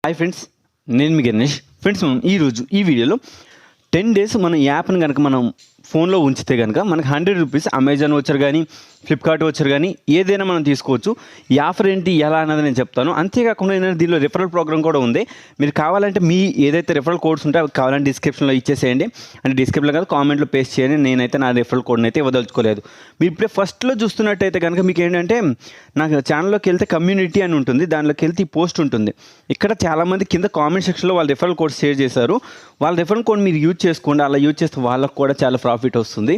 Hi friends, నేను మీ Ganesh. Friends, మనం ఈరోజు ఈ వీడియోలో 10 డేస్ మన యాప్ని కనుక మనం ఫోన్లో ఉంచితే కనుక మనకు 100 రూపీస్ అమెజాన్ వచ్చర్ కానీ ఫ్లిప్కార్ట్ వచ్చర్ కానీ ఏదైనా మనం తీసుకోవచ్చు. ఈ ఆఫర్ ఏంటి ఎలా అన్నది నేను చెప్తాను. అంతేకాకుండా ఏంటంటే దీనిలో రిఫరల్ ప్రోగ్రామ్ కూడా ఉంది. మీరు కావాలంటే మీ ఏదైతే రిఫరల్ కోడ్స్ ఉంటే అవి కావాలంటే డిస్క్రిప్షన్లో ఇచ్చేసేయండి. అంటే డిస్క్రిప్షన్లో కాదు, కామెంట్లో పేస్ట్ చేయండి. నేనైతే నా రిఫరల్ కోడ్ని అయితే ఇవ్వదలుచుకోలేదు. మీరు ఇప్పుడే ఫస్ట్లో చూస్తున్నట్టయితే కనుక మీకు ఏంటంటే నాకు ఛానల్లోకి వెళ్తే కమ్యూనిటీ అని ఉంటుంది, దానిలోకి వెళ్తే ఈ పోస్ట్ ఉంటుంది. ఇక్కడ చాలామంది కింద కామెంట్ సెక్షన్లో వాళ్ళ రిఫరల్ కోడ్ షేర్ చేశారు. వాళ్ళ రిఫరల్ కోడ్ మీరు యూజ్ చేసుకోండి. అలా యూజ్ చేస్తే వాళ్ళకు కూడా చాలా ప్రాఫిట్ వస్తుంది.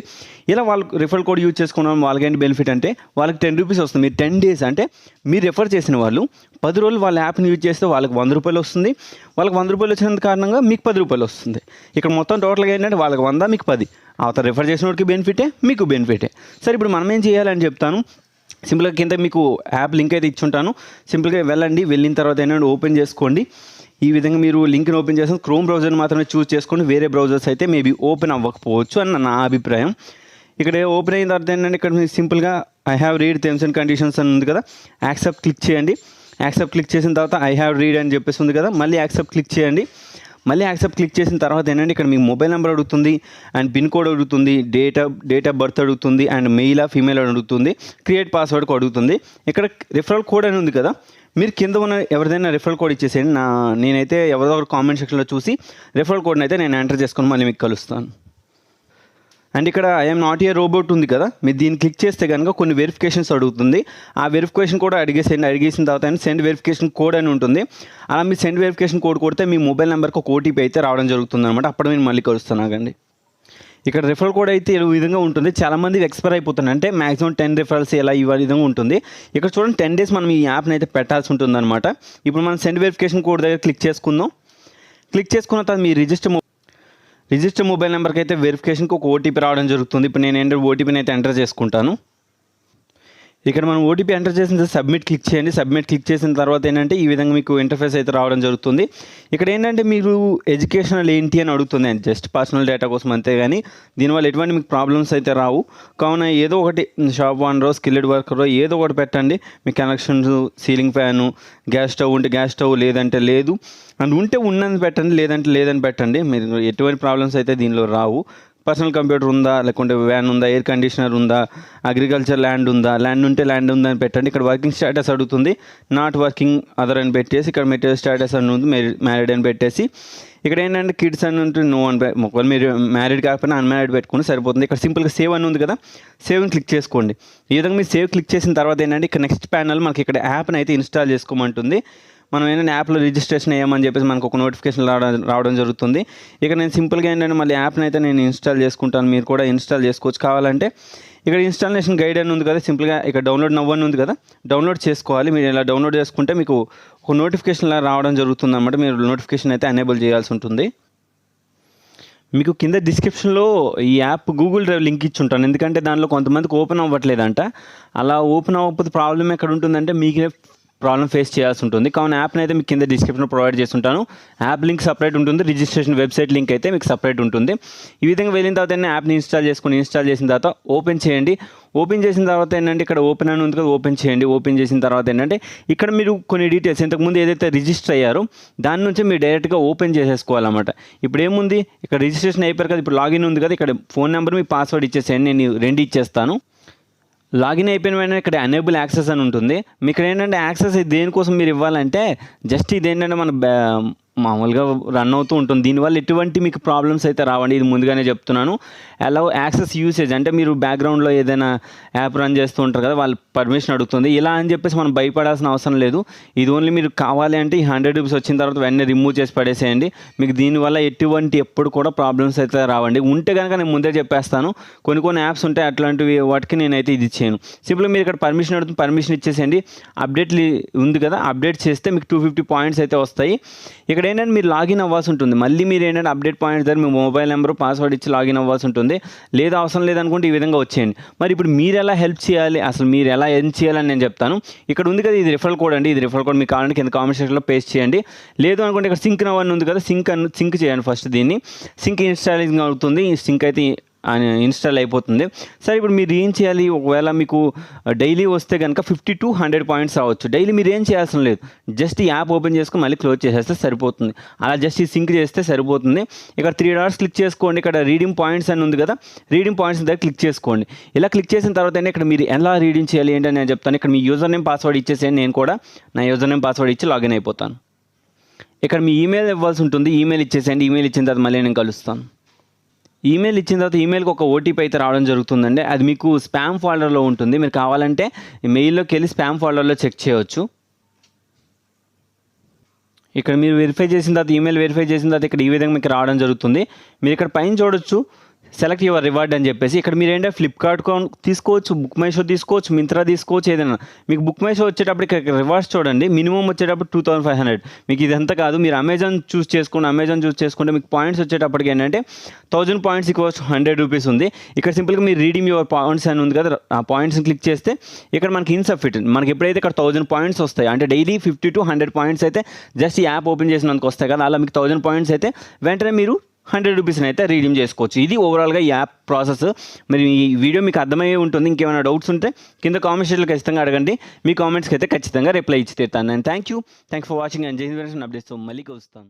ఇలా వాళ్ళకి రిఫరల్ కోడ్ యూజ్ చేసుకోవడం వాళ్ళకి ఏంటి బెనిఫిట్ అంటే వాళ్ళకి 10 రూపీస్ వస్తుంది. మీరు 10 డేస్ అంటే మీరు రిఫర్ చేసిన వాళ్ళు 10 రోజులు వాళ్ళ యాప్ని యూజ్ చేస్తే వాళ్ళకి 100 రూపాయలు వస్తుంది. వాళ్ళకి 100 రూపాయలు వచ్చినంత కారణంగా మీకు 10 రూపాయలు వస్తుంది. ఇక్కడ మొత్తం టోటల్గా ఏంటంటే వాళ్ళకి 100 మీకు 10. అవతల రిఫర్ చేసిన వాడికి బెనిఫిటే, మీకు బెనిఫిటే. సరే, ఇప్పుడు మనం ఏం చేయాలని చెప్తాను. సింపుల్గా కింద మీకు యాప్ లింక్ అయితే ఇచ్చుంటాను. సింపుల్గా వెళ్ళండి. వెళ్ళిన తర్వాత ఏంటంటే ఓపెన్ చేసుకోండి. ఈ విధంగా మీరు లింక్ని ఓపెన్ చేసిన క్రోమ్ బ్రౌజర్ని మాత్రమే చూస్ చేసుకోండి. వేరే బ్రౌజర్స్ అయితే మేబీ ఓపెన్ అవ్వకపోవచ్చు అని నా అభిప్రాయం. ఇక్కడ ఓపెన్ అయిన తర్వాత ఏంటంటే ఇక్కడ మీరు సింపుల్గా I have read terms and conditions అని ఉంది కదా, యాక్సెప్ట్ క్లిక్ చేయండి. యాక్సెప్ట్ క్లిక్ చేసిన తర్వాత ఐ హ్యావ్ రీడ్ అని చెప్పేసి ఉంది కదా, మళ్ళీ యాక్సెప్ట్ క్లిక్ చేయండి. మళ్ళీ యాక్సెప్ట్ క్లిక్ చేసిన తర్వాత ఏంటంటే ఇక్కడ మీకు మొబైల్ నెంబర్ అడుగుతుంది అండ్ పిన్ కోడ్ అడుగుతుంది, డేట్ ఆఫ్ బర్త్ అడుగుతుంది అండ్ మెయిల్ ఫీమేల్ అడుగుతుంది, క్రియేట్ పాస్వర్డ్కి అడుగుతుంది. ఇక్కడ రిఫరల్ కోడ్ అని ఉంది కదా, మీరు కింద ఉన్న ఎవరిదైనా రిఫరల్ కోడ్ ఇచ్చేసేయండి. నేనైతే ఎవరిదో ఒకటి కామెంట్ సెక్షన్లో చూసి రిఫరల్ కోడ్ని అయితే నేను ఎంటర్ చేసుకొని మళ్ళీ మీకు కలుస్తాను. అండ్ ఇక్కడ ఐఎమ్ నాట్ ఏ రోబోట్ ఉంది కదా, మీరు దీన్ని క్లిక్ చేస్తే కనుక కొన్ని వెరిఫికేషన్స్ అడుగుతుంది. ఆ వెరిఫికేషన్ కూడా అడిగేసిన తర్వాత సెండ్ వెరిఫికేషన్ కోడ్ అని ఉంటుంది. అలా మీరు సెండ్ వెరిఫికేషన్ కోడ్ కొడితే మీ మొబైల్ నెంబర్కి ఒక ఓటీపీ అయితే రావడం జరుగుతుంది అనమాట. అప్పుడు నేను మళ్ళీ కలుస్తాను. ఆగండి. ఇక్కడ రిఫరల్ కోడ్ అయితే ఈ విధంగా ఉంటుంది. చాలామంది ఎక్స్పైర్ అయిపోతుంది, అంటే మాక్సిమం 10 రిఫరల్స్ ఇలా ఈ విధంగా ఉంటుంది. ఇక్కడ చూడండి 10 డేస్ మనం ఈ యాప్ని అయితే పెట్టాల్సి ఉంటుంది అనమాట. ఇప్పుడు మనం సెండ్ వెరిఫికేషన్ కోడ్ దగ్గర క్లిక్ చేసుకుందాం. క్లిక్ చేసుకున్న తర్వాత మీ రిజిస్టర్ మొబైల్ నెంబర్కి అయితే వెరిఫికేషన్కి ఒక ఓటీపీ రావడం జరుగుతుంది. ఇప్పుడు నేను ఓటీపీని అయితే ఎంటర్ చేసుకుంటాను. ఇక్కడ మనం ఓటీపీ ఎంటర్ చేసిన తర్వాత సబ్మిట్ క్లిక్ చేయండి. సబ్మిట్ క్లిక్ చేసిన తర్వాత ఏంటంటే ఈ విధంగా మీకు ఇంటర్ఫేస్ అయితే రావడం జరుగుతుంది. ఇక్కడ ఏంటంటే మీరు ఎడ్యుకేషనల్ ఏంటి అని అడుగుతుంది, జస్ట్ పర్సనల్ డేటా కోసం అంతే, కానీ దీనివల్ల ఎటువంటి మీకు ప్రాబ్లమ్స్ అయితే రావు. కావున ఏదో ఒకటి షాప్ ఓనరో స్కిల్డ్ వర్కరో ఏదో ఒకటి పెట్టండి. మీ connections, ceiling fan, gas stove ఉంటే గ్యాస్ స్టవ్, లేదంటే లేదు, అండ్ ఉంటే ఉన్నది పెట్టండి, లేదంటే లేదని పెట్టండి. మీరు ఎటువంటి ప్రాబ్లమ్స్ అయితే దీనిలో రావు. పర్సనల్ కంప్యూటర్ ఉందా, లేకుంటే వ్యాన్ ఉందా, ఎయిర్ కండిషనర్ ఉందా, అగ్రికల్చర్ ల్యాండ్ ఉందా, ల్యాండ్ ఉంటే ల్యాండ్ ఉందా అని పెట్టండి. ఇక్కడ వర్కింగ్ స్టేటస్ అడుగుతుంది, నాట్ వర్కింగ్ అదర్ అని పెట్టేసి ఇక్కడ మెటీరియల్ స్టేటస్ అని ఉంది, మ్యారీడ్ అని పెట్టేసి ఇక్కడ ఏంటంటే కిడ్స్ అని ఉంటుంది, నో అని ఒకవేళ మీరు మ్యారీడ్ కాకపోయినా అన్మ్యారీడ్ పెట్టుకుని సరిపోతుంది. ఇక్కడ సింపుల్గా సేవ్ అని ఉంది కదా, సేవ్ని క్లిక్ చేసుకోండి. ఈ విధంగా మీరు సేవ్ క్లిక్ చేసిన తర్వాత ఏంటంటే ఇక్కడ నెక్స్ట్ ప్యానల్ మనకి ఇక్కడ యాప్ని అయితే ఇన్స్టాల్ చేసుకోమంటుంది. మనం ఏంటంటే యాప్లో రిజిస్ట్రేషన్ అయ్యామని చెప్పేసి మనకు ఒక నోటిఫికేషన్ రావడం జరుగుతుంది. ఇక నేను సింపుల్గా ఏంటంటే మళ్ళీ యాప్ని అయితే నేను ఇన్స్టాల్ చేసుకుంటాను. మీరు కూడా ఇన్స్టాల్ చేసుకోవచ్చు. కావాలంటే ఇక్కడ ఇన్స్టాలేషన్ గైడ్ అని ఉంది కదా, సింపుల్గా ఇక్కడ డౌన్లోడ్ నవ్వు అని ఉంది కదా, డౌన్లోడ్ చేసుకోవాలి. మీరు ఇలా డౌన్లోడ్ చేసుకుంటే మీకు ఒక నోటిఫికేషన్ రావడం జరుగుతుంది అన్నమాట. మీరు నోటిఫికేషన్ అయితే ఎనేబుల్ చేయాల్సి ఉంటుంది. మీకు కింద డిస్క్రిప్షన్లో ఈ యాప్ గూగుల్ డ్రైవ్ లింక్ ఇచ్చి ఉంటాను, ఎందుకంటే దానిలో కొంతమందికి ఓపెన్ అవ్వట్లేదంట. అలా ఓపెన్ అవ్వకపోతే ప్రాబ్లం ఎక్కడ ఉంటుందంటే మీకే ప్రాబ్లం ఫేస్ చేయాల్సి ఉంటుంది. కావున యాప్ని అయితే మీకు కింద డిస్క్రిప్షన్లో ప్రొవైడ్ చేస్తుంటాను. యాప్ లింక్ సపరేట్ ఉంటుంది, రిజిస్ట్రేషన్ వెబ్సైట్ లింక్ అయితే మీకు సపరేట్ ఉంటుంది. ఈ విధంగా వెళ్ళిన తర్వాత యాప్ని ఇన్స్టాల్ చేసిన తర్వాత ఓపెన్ చేయండి. ఓపెన్ చేసిన తర్వాత ఏంటంటే ఇక్కడ ఓపెన్ అని ఉంది కదా, ఓపెన్ చేయండి. ఓపెన్ చేసిన తర్వాత ఏంటంటే ఇక్కడ మీరు కొన్ని డీటెయిల్స్ ఇంతకుముందు ఏదైతే రిజిస్టర్ అయ్యారో దాని నుంచి మీరు డైరెక్ట్గా ఓపెన్ చేసేసుకోవాలన్నమాట. ఇప్పుడు ఏముంది, ఇక్కడ రిజిస్ట్రేషన్ అయిపోయారు కదా, ఇప్పుడు లాగిన్ ఉంది కదా, ఇక్కడ ఫోన్ నెంబర్ మీ పాస్వర్డ్ ఇచ్చేసేయండి. నేను 2 ఇచ్చేస్తాను. లాగిన్ అయిపోయిన వెంటనే ఇక్కడ ఎనేబుల్ యాక్సెస్ అని ఉంటుంది. మీకు ఏంటంటే యాక్సెస్ దేనికోసం మీరు ఇవ్వాలంటే జస్ట్ ఇదేంటంటే మన మామూలుగా రన్ అవుతూ ఉంటుంది. దీనివల్ల ఎటువంటి మీకు ప్రాబ్లమ్స్ అయితే రావండి, ఇది ముందుగానే చెప్తున్నాను. అలౌ యాక్సెస్ యూసేజ్ అంటే మీరు బ్యాక్గ్రౌండ్లో ఏదైనా యాప్ రన్ చేస్తూ ఉంటారు కదా, వాళ్ళు పర్మిషన్ అడుగుతుంది. ఇలా అని చెప్పేసి మనం భయపడాల్సిన అవసరం లేదు. ఇది ఓన్లీ మీరు కావాలి అంటే ఈ 100 రూపీస్ వచ్చిన తర్వాత వెంటనే రిమూవ్ చేసి పడేసేయండి. మీకు దీనివల్ల ఎప్పుడు కూడా ప్రాబ్లమ్స్ అయితే రావండి. ఉంటే కనుక నేను ముందే చెప్పేస్తాను. కొన్ని యాప్స్ ఉంటాయి, అట్లాంటివి వాటికి నేనైతే ఇది ఇచ్చాను. సింపుల్గా మీరు ఇక్కడ పర్మిషన్ అడుగుతుంది, పర్మిషన్ ఇచ్చేసేయండి. అప్డేట్ ఉంది కదా, అప్డేట్ చేస్తే మీకు 250 పాయింట్స్ అయితే వస్తాయి. ఇక్కడ ఏంటంటే మీరు లాగిన్ అవ్వాల్సి ఉంటుంది. మళ్ళీ మీరు ఏంటంటే అప్డేట్ పాయింట్స్ దగ్గర మీ మొబైల్ నెంబర్, పాస్వర్డ్ ఇచ్చి లాగిన్ అవ్వాల్సి ఉంటుంది. లేదా అవసరం లేదనుకుంటే ఈ విధంగా వచ్చేయండి. మరి ఇప్పుడు మీరు ఎలా హెల్ప్ చేయాలి, అసలు మీరు ఎలా ఎర్న్ చేయాలని నేను చెప్తాను. ఇక్కడ ఉంది కదా, ఇది రిఫరల్ కోడ్ అండి. ఇది రిఫరల్ కోడ్ మీకు కావాలంటే కింద కామెంట్ సెక్షన్లో పేస్ట్ చేయండి. లేదు అనుకుంటే ఇక్కడ సింక్ నవ్వు అని ఉంది కదా, సింక్ చేయండి. ఫస్ట్ దీన్ని సింక్ ఇన్స్టాలింగ్ అవుతుంది. సింక్ అయితే ఇన్స్టాల్ అయిపోతుంది. సరే ఇప్పుడు మీరు ఏం చేయాలి, ఒకవేళ మీకు డైలీ వస్తే కనుక 50 to 100 పాయింట్స్ రావచ్చు. డైలీ మీరు ఏం చేయాల్సిన లేదు, జస్ట్ ఈ యాప్ ఓపెన్ చేసుకుని మళ్ళీ క్లోజ్ చేసేస్తే సరిపోతుంది. అలా జస్ట్ ఈ సింక్ చేస్తే సరిపోతుంది. ఇక్కడ 3 డాట్స్ క్లిక్ చేసుకోండి. ఇక్కడ రీడింగ్ పాయింట్స్ అని ఉంది కదా, రీడింగ్ పాయింట్స్ దగ్గర క్లిక్ చేసుకోండి. ఇలా క్లిక్ చేసిన తర్వాత ఇక్కడ మీరు ఎలా రీడింగ్ చేయాలి ఏంటని నేను చెప్తాను. ఇక్కడ మీ యూజర్ నేమ్ పాస్వర్డ్ ఇచ్చేసేయండి. నేను కూడా నా యూజర్ నేమ్ పాస్వర్డ్ ఇచ్చి లాగిన్ అయిపోతాను. ఇక్కడ మీ ఈమెయిల్ ఇవ్వాల్సి ఉంటుంది, ఈమెయిల్ ఇచ్చేసేయండి. ఈమెయిల్ ఇచ్చిన తర్వాత మళ్ళీ నేను కలుస్తాను. ఈమెయిల్ ఇచ్చిన తర్వాత ఈమెయిల్కి ఒక ఓటీపీ అయితే రావడం జరుగుతుందండి. అది మీకు స్పామ్ ఫోల్డర్లో ఉంటుంది. మీరు కావాలంటే మెయిల్లోకి వెళ్ళి స్పామ్ ఫోల్డర్లో చెక్ చేయవచ్చు. ఇక్కడ మీరు వెరిఫై చేసిన తర్వాత, ఈమెయిల్ వెరిఫై చేసిన తర్వాత ఇక్కడ ఈ విధంగా మీకు రావడం జరుగుతుంది. మీరు ఇక్కడ పైన చూడొచ్చు సెలెక్ట్ యువర్ రివార్డ్ అని చెప్పేసి. ఇక్కడ మీరు ఏంటంటే ఫ్లిప్కార్ట్ తీసుకోవచ్చు, బుక్ మై షో తీసుకోవచ్చు, మింత్రా తీసుకోవచ్చు, ఏదైనా. మీకు బుక్ మై షో వచ్చేటప్పుడు ఇక్కడ రివార్డ్స్ చూడండి, మినిమం వచ్చేటప్పుడు 2500. మీకు ఇదంతా కాదు, మీరు అమెజాన్ చూస్ చేసుకోండి. అమెజాన్ చూస్ చేసుకుంటే మీకు పాయింట్స్ వచ్చేటప్పటికి ఏంటంటే 1000 పాయింట్స్ ఈక్వల్స్ 100 రూపీస్ ఉంది. ఇక్కడ సింపుల్గా మీరు రీడీమ్ యువర్ పాయింట్స్ అని ఉంది కదా, ఆ పాయింట్స్ని క్లిక్ చేస్తే ఇక్కడ మనకి ఇన్సఫిషియెంట్. మనకి ఎప్పుడైతే ఇక్కడ 1000 పాయింట్స్ వస్తాయి, అంటే డైలీ 50 to 100 పాయింట్స్ అయితే జస్ట్ ఈ యాప్ ఓపెన్ చేసినందుకు వస్తాయి కదా, అలా మీకు 1000 పాయింట్స్ అయితే వెంటనే మీరు 100 రూపీస్ని అయితే రీడీమ్ చేసుకోవచ్చు. ఇది ఓవరాల్గా ఈ యాప్ ప్రాసెస్. మరి ఈ వీడియో మీకు అర్థమయ్యే ఉంటుంది. ఇంకేమైనా డౌట్స్ ఉంటే కింద కామెంట్ సెక్షన్లో ఖచ్చితంగా అడగండి. మీ కామెంట్స్కి అయితే ఖచ్చితంగా రిప్లై ఇచ్చి తీరుతాను. And thank you for watching and Jai Hind అప్డేట్స్తో మళ్ళీ కలుస్తాను.